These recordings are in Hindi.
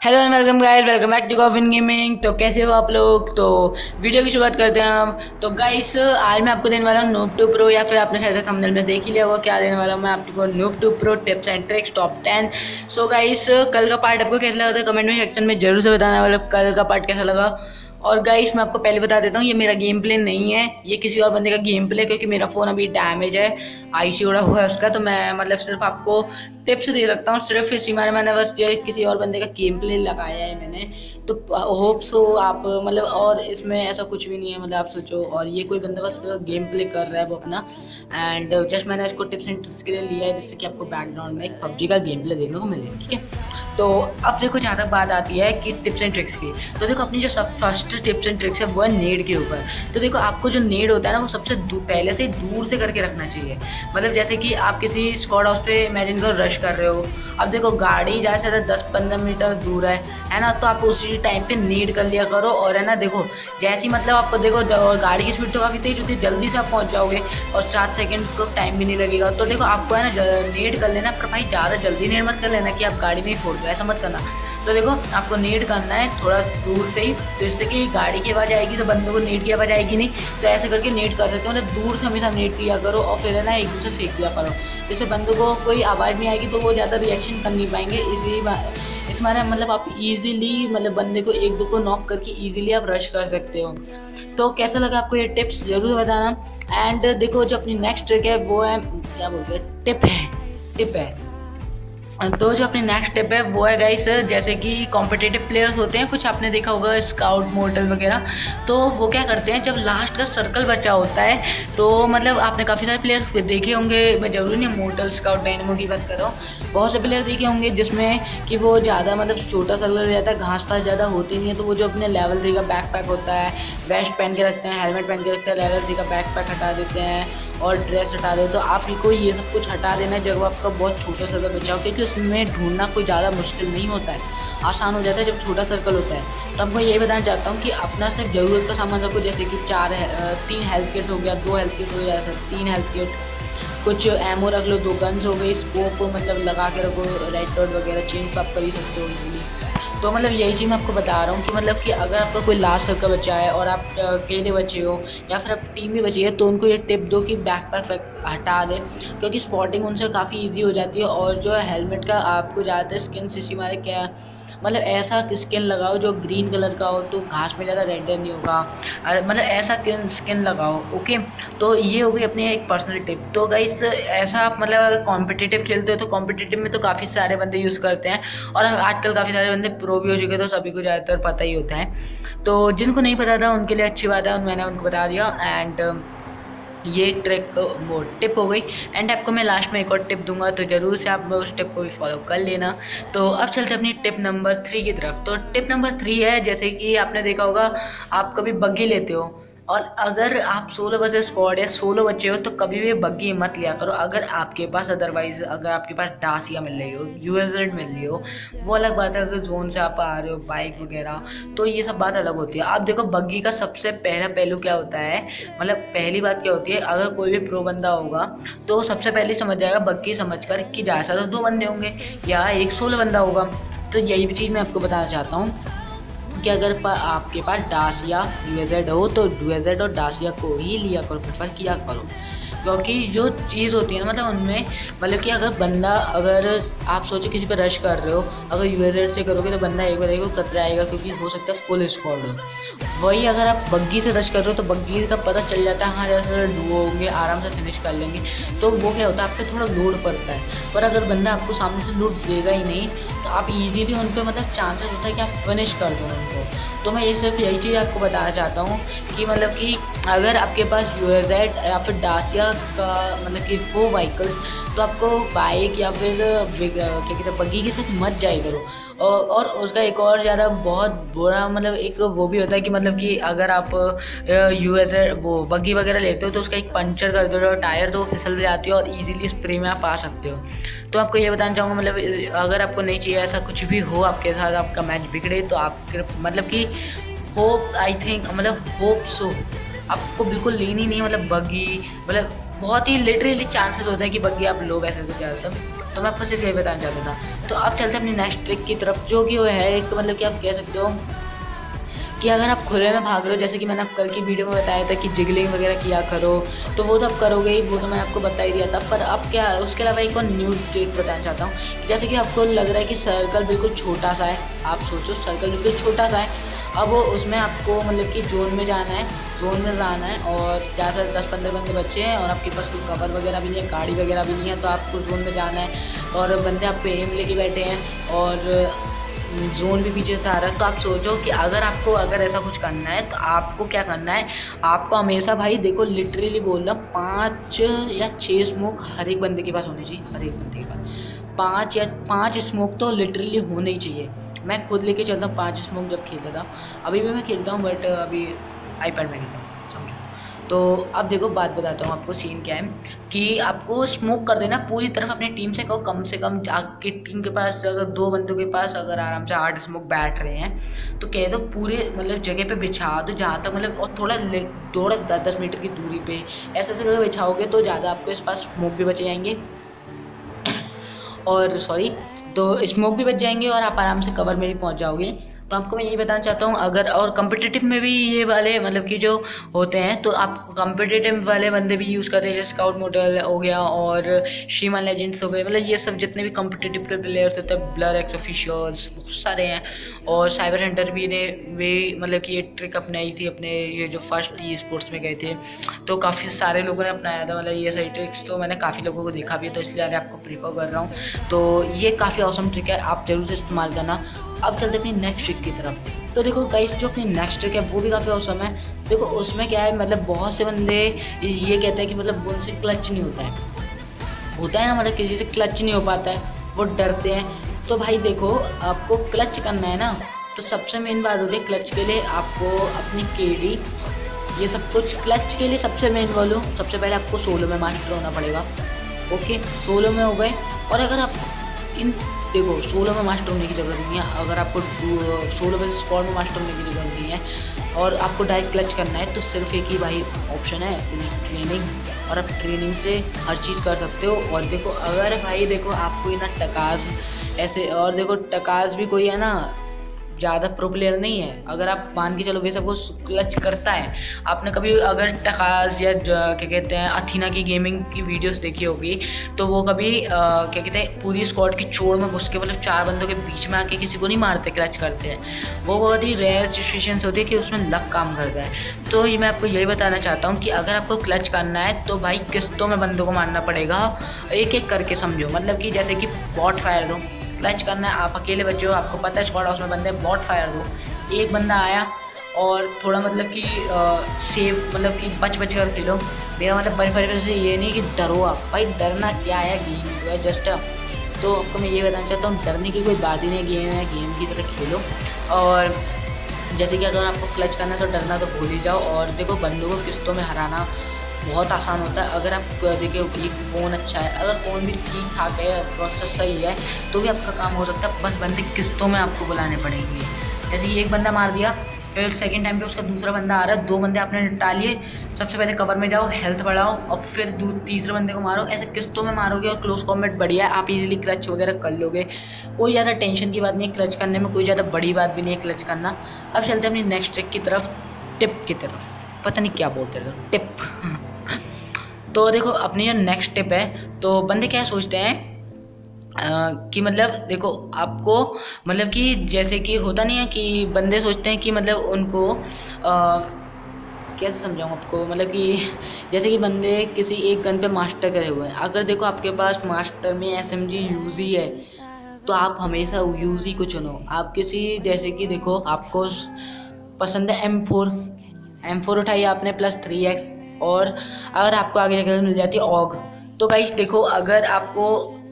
Hello and welcome guys, welcome back to Coffin Gaming. तो कैसे हो आप लोग। तो वीडियो की शुरुआत करते हैं हम। तो गाइस आज मैं आपको देने वाला हूँ नूब टू प्रो, या फिर आपने शायद थंबनेल में देख ही लिया होगा क्या देने वाला हूँ मैं आपको, noob to pro tips and tricks top 10। So guys कल का पार्ट आपको कैसा लगा था कमेंट में सेक्शन में जरूर से बताना, मतलब कल का पार्ट कैसा लगा। और गाइस मैं आपको पहले बता देता हूँ, ये मेरा गेम प्ले नहीं है, ये किसी और बंदे का गेम प्ले, क्योंकि मेरा फ़ोन अभी डैमेज है, आईसी उड़ा हुआ है उसका। तो मैं मतलब सिर्फ आपको टिप्स दे सकता हूँ, सिर्फ इसी मैंने बस ये किसी और बंदे का गेम प्ले लगाया है मैंने। तो होप सो आप मतलब, और इसमें ऐसा कुछ भी नहीं है, मतलब आप सोचो, और ये कोई बंदा बस गेम प्ले कर रहा है वो अपना। एंड जस्ट मैंने इसको टिप्स एंड ट्रिक्स के लिए लिया है, जिससे कि आपको बैकग्राउंड में एक पबजी का गेम प्ले देखने को मिले, ठीक है। तो अब देखो जहाँ तक बात आती है कि टिप्स एंड ट्रिक्स की, तो देखो अपनी जो सब फर्स्ट टिप्स एंड ट्रिक्स है वो है नेड के ऊपर। तो देखो आपको जो नेड होता है ना, वो सबसे पहले से दूर से करके रखना चाहिए। मतलब जैसे कि आप किसी स्क्वाड हाउस पे इमेजिन करो रश कर रहे हो, अब देखो गाड़ी ज़्यादा से ज़्यादा 10-15 मीटर दूर है ना, तो आप उसी टाइम पे नीड कर लिया करो। और है ना, देखो जैसे ही मतलब आपको देखो गाड़ी की स्पीड तो काफ़ी तेज होती है, जल्दी से आप पहुंच जाओगे और 7 सेकंड को टाइम भी नहीं लगेगा। तो देखो आपको है ना नीड कर लेना, पर भाई ज़्यादा जल्दी नीड मत कर लेना कि आप गाड़ी में ही फोड़ दो, ऐसा मत करना। तो देखो आपको नीड करना है थोड़ा दूर से ही, तो इससे कि गाड़ी की आवाज़ आएगी तो बंदों को नीड की आवाज़ आएगी नहीं। तो ऐसे करके नीड कर सकते हो, मतलब दूर से हमेशा नीड किया करो, और फिर है ना एक दूसरे फेंक दिया करो, जिससे बंदों को कोई आवाज़ नहीं आएगी तो वो ज़्यादा रिएक्शन कर नहीं पाएंगे। इस मारे मतलब आप इजीली मतलब बंदे को एक दो को नॉक करके इजीली आप रश कर सकते हो। तो कैसा लगा आपको ये टिप्स ज़रूर बताना। एंड देखो जो अपनी नेक्स्ट ट्रिक है वो है, क्या बोलते हैं, टिप है। तो जो अपनी नेक्स्ट स्टेप है वो है गाइस, जैसे कि कॉम्पिटिटिव प्लेयर्स होते हैं कुछ, आपने देखा होगा स्काउट मोर्टल वगैरह। तो वो क्या करते हैं, जब लास्ट का सर्कल बचा होता है, तो मतलब आपने काफ़ी सारे प्लेयर्स देखे होंगे, मैं जरूरी नहीं मोर्टल स्काउट डायनेमो की बात कर रहा हूँ, बहुत से प्लेयर देखे होंगे जिसमें कि वो ज़्यादा मतलब छोटा सर्कल रहता है, घास फास ज़्यादा होती नहीं है। तो वो जो अपने लेवल 3 का बैकपैक होता है, वेस्ट पहन के रखते हैं, हेलमेट पहन के रखते हैं, लेवल 3 का बैकपैक हटा देते हैं और ड्रेस हटा दे। तो आप को ये सब कुछ हटा देना है जब आपका बहुत छोटा सर्कल बचा हो, क्योंकि उसमें ढूंढना कोई ज़्यादा मुश्किल नहीं होता है, आसान हो जाता है जब छोटा सर्कल होता है। तो आपको यही बताना चाहता हूँ कि अपना सिर्फ ज़रूरत का सामान रखो, जैसे कि 3 हेल्थ किट हो गया, 2 हेल्थ किट हो गया, 3 हेल्थ किट, कुछ एमओ रख लो, 2 गन्स हो गई, स्कोप मतलब लगा के रखो, रेड डॉट वगैरह चेंज आप कर ही सकते हो इजीली। तो मतलब यही चीज़ मैं आपको बता रहा हूँ कि मतलब कि अगर आपका कोई लास्ट सर्कल बचा है और आप अकेले बचे हो या फिर आप टीम भी बची है, तो उनको ये टिप दो कि बैकपैक हटा दें, क्योंकि स्पॉटिंग उनसे काफ़ी इजी हो जाती है। और जो है हेलमेट का आपको ज़्यादातर स्किन सीसी मारे क्या, मतलब ऐसा स्किन लगाओ जो ग्रीन कलर का हो, तो घास में ज़्यादा रेंडर नहीं होगा, मतलब ऐसा स्किन लगाओ, ओके। तो ये हो गई अपनी एक पर्सनल टिप। तो गाइस ऐसा आप मतलब अगर कॉम्पिटिटिव खेलते हो तो कॉम्पिटिटिव में तो काफ़ी सारे बंदे यूज़ करते हैं, और आजकल काफ़ी सारे बंदे प्रो भी हो चुके हैं, तो सभी को ज़्यादातर पता ही होता है। तो जिनको नहीं पता था उनके लिए अच्छी बात है, मैंने उनको बता दिया। एंड ये एक ट्रिक वो टिप हो गई। एंड आपको मैं लास्ट में एक और टिप दूंगा, तो ज़रूर से आप उस टिप को भी फॉलो कर लेना। तो अब चलते अपनी टिप नंबर 3 की तरफ। तो टिप नंबर 3 है, जैसे कि आपने देखा होगा आप कभी बग्गी लेते हो, और अगर आप 16 वर्सेस स्क्वाड या 16 बच्चे हो, तो कभी भी बग्गी मत लिया करो अगर आपके पास, अदरवाइज अगर आपके पास डासिया मिल रही हो, यूएसजेड मिल रही हो, वो अलग बात है। अगर जोन से आप आ रहे हो बाइक वगैरह, तो ये सब बात अलग होती है। आप देखो बग्गी का सबसे पहला पहलू क्या होता है, मतलब पहली बात क्या होती है, अगर कोई भी प्रो बंदा होगा तो सबसे पहले समझ जाएगा बग्गी समझ कर कि जैसा तो 2 बंदे होंगे या एक 16 बंदा होगा। तो यही चीज़ मैं आपको बताना चाहता हूँ कि अगर आपके पास डासिया यूएजेड हो, तो यूएजेड और डासिया को ही लिया करो, प्रेफर किया करो। क्योंकि जो चीज़ होती है ना, मतलब उनमें मतलब कि अगर बंदा, अगर आप सोचो किसी पे रश कर रहे हो, अगर यूएजेड से करोगे तो बंदा एक बार को कतराएगा, क्योंकि हो सकता है फुल स्क्वाड हो। वही अगर आप बग्गी से रश कर रहे हो तो बग्गी का पता चल जाता है, हाँ जैसे डुओ होंगे आराम से फिनिश कर लेंगे, तो वो क्या होता है, आप पे थोड़ा लोड पड़ता है। पर अगर बंदा आपको सामने से लूट देगा ही नहीं, तो आप इजीली उन पे मतलब चांसेस होता है कि आप फिनिश कर दो उनको। तो मैं ये सिर्फ यही चीज़ आपको बताना चाहता हूँ कि मतलब कि अगर आपके पास यूएजेड या फिर डासिया का मतलब कि वो व्हीकल्स, तो आपको बाइक या फिर क्या कहते हैं बग्गी के साथ मत जाए करो। और उसका एक और ज़्यादा बहुत बुरा मतलब एक वो भी होता है कि मतलब कि अगर आप यूएजेड वो बग्गी वगैरह लेते हो, तो उसका एक पंचर कर दो टायर, तो वो फिसल जाती है और इजीली स्प्रे में आप आ सकते हो। तो आपको ये बताना चाहूँगा, मतलब अगर आपको नहीं चाहिए ऐसा कुछ भी हो आपके साथ, आपका मैच बिगड़े, तो आप मतलब कि होप आई थिंक मतलब होप सो आपको बिल्कुल लेनी नहीं, मतलब बग्गी मतलब बहुत ही लिटरली चांसेस होते हैं कि बग्गी आप लो वैसे तो ज़्यादातर। तो मैं आपको सिर्फ यही बताना चाहता था। तो अब चलते हैं अपनी नेक्स्ट ट्रिक की तरफ, जो कि वो है एक मतलब कि आप कह सकते हो कि अगर आप खुले में भाग रहे हो, जैसे कि मैंने कल की वीडियो में बताया था कि जिगलिंग वगैरह किया करो, तो वो तो आप करोगे ही, वो तो मैं आपको बता ही दिया था। पर अब क्या है, उसके अलावा एक और न्यू ट्रिक बताना चाहता हूँ। जैसे कि आपको लग रहा है कि सर्कल बिल्कुल छोटा सा है, आप सोचो सर्कल बिल्कुल छोटा सा है। अब उसमें आपको मतलब कि जोन में जाना है, जोन में जाना है और ज़्यादा से 10-15 बंदे बच्चे हैं और आपके पास कोई कवर वगैरह भी नहीं है, गाड़ी वगैरह भी नहीं है, तो आपको जोन में जाना है और बंदे आप पे एम लेके बैठे हैं और जोन भी पीछे से आ रहा है। तो आप सोचो कि अगर ऐसा कुछ करना है तो आपको क्या करना है, आपको हमेशा भाई देखो लिटरली बोल रहा हूँ 5 या 6 स्मोक हर एक बंदे के पास होने चाहिए, हर एक बंदे के पास 5 स्मोक तो लिटरली होने ही चाहिए। मैं खुद लेके चलता हूँ 5 स्मोक जब खेलता था, अभी भी मैं खेलता हूँ बट अभी आईपैड में खेलता हूँ, समझो। तो अब देखो बात बताता हूँ आपको, सीन क्या है कि आपको स्मोक कर देना पूरी तरफ अपनी टीम से कहो, से कम आपकी टीम के पास अगर 2 बंदों के पास अगर आराम से 8 स्मोक बैठ रहे हैं तो कह दो पूरे मतलब जगह पे बिछा दो जहाँ तक मतलब, और थोड़ा 10 मीटर की दूरी पे ऐसे करके बिछाओगे तो ज़्यादा आपके पास स्मोक भी बचे जाएंगे और तो स्मोक भी बच जाएंगे और आप आराम से कवर में भी पहुंच जाओगे। तो आपको मैं यही बताना चाहता हूँ, अगर और कम्पिटिटिव में भी ये वाले मतलब कि जो होते हैं तो आप कम्पिटिटिव वाले बंदे भी यूज़ करते हैं, जैसे स्काउट मॉडल हो गया और शीमा लेजेंड्स हो गए, मतलब ये सब जितने भी कम्पिटिटिव के प्लेयर्स होते हैं, ब्लर एक्स ऑफिशियल्स बहुत सारे हैं और साइबर हंटर भी ने वे मतलब कि ये ट्रिक अपनाई थी अपने ये जो फर्स्ट ई स्पोर्ट्स में गए थे, तो काफ़ी सारे लोगों ने अपनाया था मतलब ये सारी ट्रिक्स। तो मैंने काफ़ी लोगों को देखा भी, तो इसलिए आपको प्रीफर कर रहा हूँ। तो ये काफ़ी ऑसम ट्रिक है, आप जरूर से इस्तेमाल करना। अब चलते अपनी नेक्स्ट ट्रिक की तरफ। तो देखो गाइस, जो अपनी नेक्स्ट ट्रिक है वो भी काफ़ी औसम है। देखो उसमें क्या है, मतलब बहुत से बंदे ये कहते हैं कि मतलब उनसे क्लच नहीं होता है ना, मतलब किसी से क्लच नहीं हो पाता है, वो डरते हैं। तो भाई देखो आपको क्लच करना है ना, तो सबसे मेन बात होती है क्लच के लिए आपको अपनी केडी ये सब कुछ, क्लच के लिए सबसे मेन बोलो, सबसे पहले आपको सोलो में मास्टर होना पड़ेगा। ओके, सोलो में हो गए, और अगर आप देखो सोलो में मास्टर होने की ज़रूरत नहीं है, अगर आपको सोलो वर्सेस 4 में मास्टर होने की ज़रूरत नहीं है और आपको डायरेक्ट क्लच करना है, तो सिर्फ एक ही भाई ऑप्शन है, ट्रेनिंग, और आप ट्रेनिंग से हर चीज़ कर सकते हो। और देखो अगर भाई देखो आपको ना टकाज ऐसे, और देखो टकाज भी कोई है ना ज़्यादा प्रो प्लेयर नहीं है, अगर आप मान के चलो वे सबको क्लच करता है। आपने कभी अगर टकाज या क्या कहते हैं अथीना की गेमिंग की वीडियोस देखी होगी, तो वो कभी क्या कहते हैं पूरी स्क्वाड की चोड़ में घुस के मतलब 4 बंदों के बीच में आके किसी को नहीं मारते, क्लच करते हैं। वो बहुत ही रेयर सिचुएशंस होती है कि उसमें लक काम करता है। तो ये मैं आपको यही बताना चाहता हूँ कि अगर आपको क्लच करना है तो भाई किस्तों में बंदों को मारना पड़ेगा, एक एक करके समझो, मतलब कि जैसे कि बॉट फायर दो, क्लच करना है, आप अकेले बचे हो, आपको पता है स्क्वाड हाउस में बंदे, बॉट फायर दो, एक बंदा आया और थोड़ा मतलब कि सेफ मतलब कि बच कर खेलो। मेरा मतलब बच से ये नहीं कि डरो आप, भाई डरना क्या है, गेम ही तो है जस्ट। तो आपको मैं ये बताना चाहता हूँ डरने की कोई बात ही नहीं, गेम है, गेम की तरह खेलो। और जैसे कि अगर आपको क्लच करना है तो डरना तो भूल ही जाओ। और देखो बंदों को किस्तों में हराना बहुत आसान होता है, अगर आप देखिए एक फ़ोन अच्छा है, अगर फ़ोन भी ठीक ठाक है, प्रोसेसर सही है, तो भी आपका काम हो सकता है। बस बंदे किस्तों में आपको बुलाने पड़ेंगे। जैसे कि एक बंदा मार दिया, फिर सेकंड टाइम पे उसका दूसरा बंदा आ रहा है, 2 बंदे आपने निपटा लिए, सबसे पहले कवर में जाओ, हेल्थ बढ़ाओ और फिर तीसरे बंदे को मारो। ऐसे किस्तों में मारोगे और क्लोज कॉम्बैट बढ़िया है, आप इजीली क्लच वगैरह कर लोगे, कोई ज़्यादा टेंशन की बात नहीं है क्लच करने में, कोई ज़्यादा बड़ी बात भी नहीं है क्लच करना। अब चलते हैं अपनी नेक्स्ट ट्रिक की तरफ, टिप की तरफ, पता नहीं क्या बोलते हैं टिप तो देखो अपनी जो नेक्स्ट टिप है, तो बंदे क्या सोचते हैं कि मतलब देखो आपको मतलब कि जैसे कि होता नहीं है कि बंदे सोचते हैं कि मतलब उनको कैसे समझाऊँ आपको, मतलब कि जैसे कि बंदे किसी एक गन पे मास्टर करे हुए हैं, अगर देखो आपके पास मास्टर में SMG यूजी है तो आप हमेशा यूजी को चुनो। आप किसी जैसे कि देखो आपको पसंद है M4 उठाइए आपने +3x, और अगर आपको आगे जाकर मिल जाती है ऑग, तो गाइस देखो अगर आपको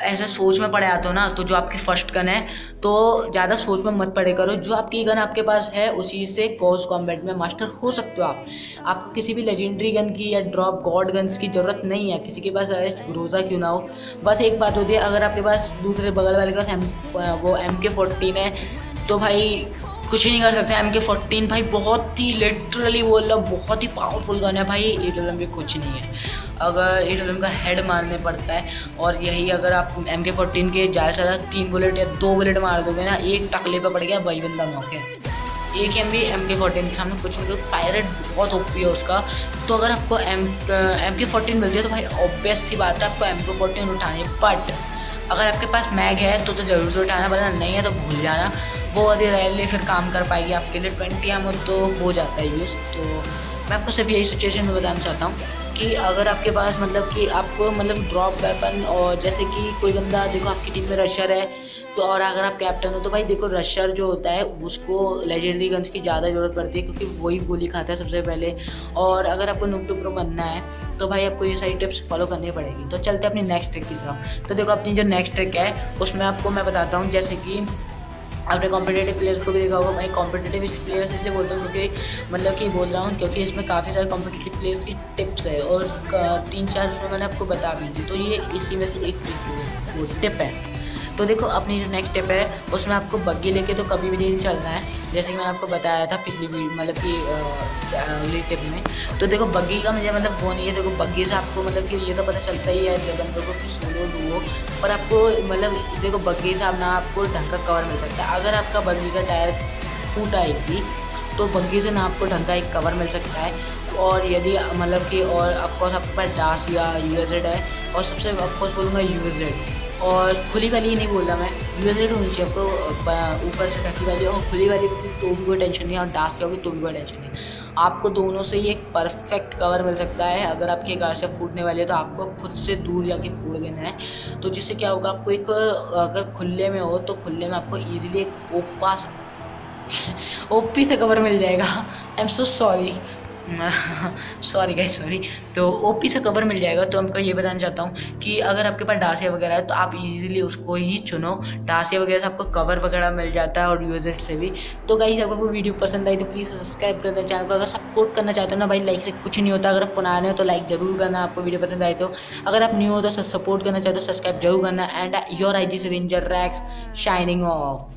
ऐसा सोच में पड़े आते हो ना, तो जो आपकी फर्स्ट गन है तो ज़्यादा सोच में मत पड़े करो, जो आपकी गन आपके पास है उसी से क्लोज कॉम्बैट में मास्टर हो सकते हो आप। आपको किसी भी लेजेंडरी गन की या ड्रॉप गॉड गन्स की ज़रूरत नहीं है, किसी के पास ग्रोजा क्यों ना हो। बस एक बात होती है, अगर आपके पास दूसरे बगल वाले के पास वो MK14 है तो भाई कुछ ही नहीं कर सकते। MK14 भाई बहुत ही लिटरली बोल रहा, बहुत ही पावरफुल गन है भाई, 8 लेवल में कुछ नहीं है। अगर AWM का हेड मारने पड़ता है, और यही अगर आप MK14 के ज़्यादा से ज़्यादा 3 बुलेट या 2 बुलेट मार दोगे ना, एक टकले पे पड़ गया वही बंदा नॉक है। एक MK14 के सामने कुछ नहीं, क्योंकि फायर रेट बहुत ओपी है उसका। तो अगर आपको MK14 मिलती है तो भाई ऑब्वियस सी बात है आपको MK14 उठानी है। बट अगर आपके पास मैग है तो ज़रूर से उठाना, वरना नहीं है तो भूल जाना, वो अधिक रेयरली फिर काम कर पाएगी आपके लिए। 20 एमओ तो हो जाता है यूज़। तो मैं आपको सिर्फ यही सिचुएशन में बताना चाहता हूँ कि अगर आपके पास मतलब कि आपको मतलब ड्रॉप वेपन, और जैसे कि कोई बंदा देखो आपकी टीम में रशर है, तो और अगर आप कैप्टन हो तो भाई देखो रशर जो होता है उसको लेजेंडरी गन्स की ज़्यादा ज़रूरत पड़ती है, क्योंकि वही गोली खाता है सबसे पहले। और अगर आपको नूब टू प्रो बनना है तो भाई आपको ये सारी टिप्स फॉलो करनी पड़ेगी। तो चलते हैं अपनी नेक्स्ट ट्रिक की तरफ। तो देखो अपनी जो नेक्स्ट ट्रिक है उसमें आपको मैं बताता हूँ, जैसे कि आपने कॉम्पिटेटिव प्लेयर्स को भी देखा होगा। भाई कॉम्पिटेटिव प्लेयर्स इसलिए बोलता हूँ क्योंकि मतलब कि बोल रहा हूँ क्योंकि इसमें काफ़ी सारे कॉम्पिटेटिव प्लेयर्स की टिप्स है, और 3-4 मैंने आपको बता भी दी। तो ये इसी में से एक वो टिप है। तो देखो अपनी जो नेक्स्ट टिप है उसमें आपको बग्गी लेके तो कभी भी नहीं चलना है, जैसे कि मैंने आपको बताया था पिछली मतलब कि अगली टिप में। तो देखो बग्गी का मुझे मतलब वो नहीं है। देखो बग्गी से आपको मतलब कि ये तो पता चलता ही है बंदों को कि सोलो डुओ, पर आपको मतलब देखो बग्गी से ना आपको ढंग का कवर मिल सकता है। अगर आपका बग्गी का टायर फूटा एक भी तो बग्गी से ना आपको ढंग का एक कवर मिल सकता है। और यदि मतलब कि और ऑफकोर्स आपके पास डास या USZ है, और सबसे ऑफकोर्स बोलूँगा USZ, और खुली वाली नहीं बोल रहा मैं, USZ होनी चाहिए आपको ऊपर से ढकी वाली, और खुली वाली तो भी कोई टेंशन नहीं है, और डास की होगी तो भी कोई टेंशन नहीं। आपको दोनों से ही एक परफेक्ट कवर मिल सकता है। अगर आपकी कार से फूटने वाली है तो आपको खुद से दूर जाके फूट देना है। तो जिससे क्या होगा, आपको एक अगर खुले में हो तो खुले में आपको ईजिली एक ओपी से कवर मिल जाएगा। I am so sorry sorry guys sorry. तो ओपी से कवर मिल जाएगा। तो हमको ये बताना चाहता हूँ कि अगर आपके पास डासिया वगैरह है तो आप इजीली उसको ही चुनो। डासिया वगैरह से आपको कवर वगैरह मिल जाता है, और USZ से भी। तो गाइस अगर वो वीडियो पसंद आई तो प्लीज़ सब्सक्राइब कर दें चैनल को। अगर सपोर्ट करना चाहते हो ना भाई, लाइक से कुछ नहीं होता। अगर आप पुराने हो तो लाइक जरूर करना, आपको वीडियो पसंद आए तो। अगर आप न्यू हो तो सपोर्ट करना चाहते हो सब्सक्राइब जरूर करना। एंड योर IG से रेंजर रैक्स शाइनिंग ऑफ।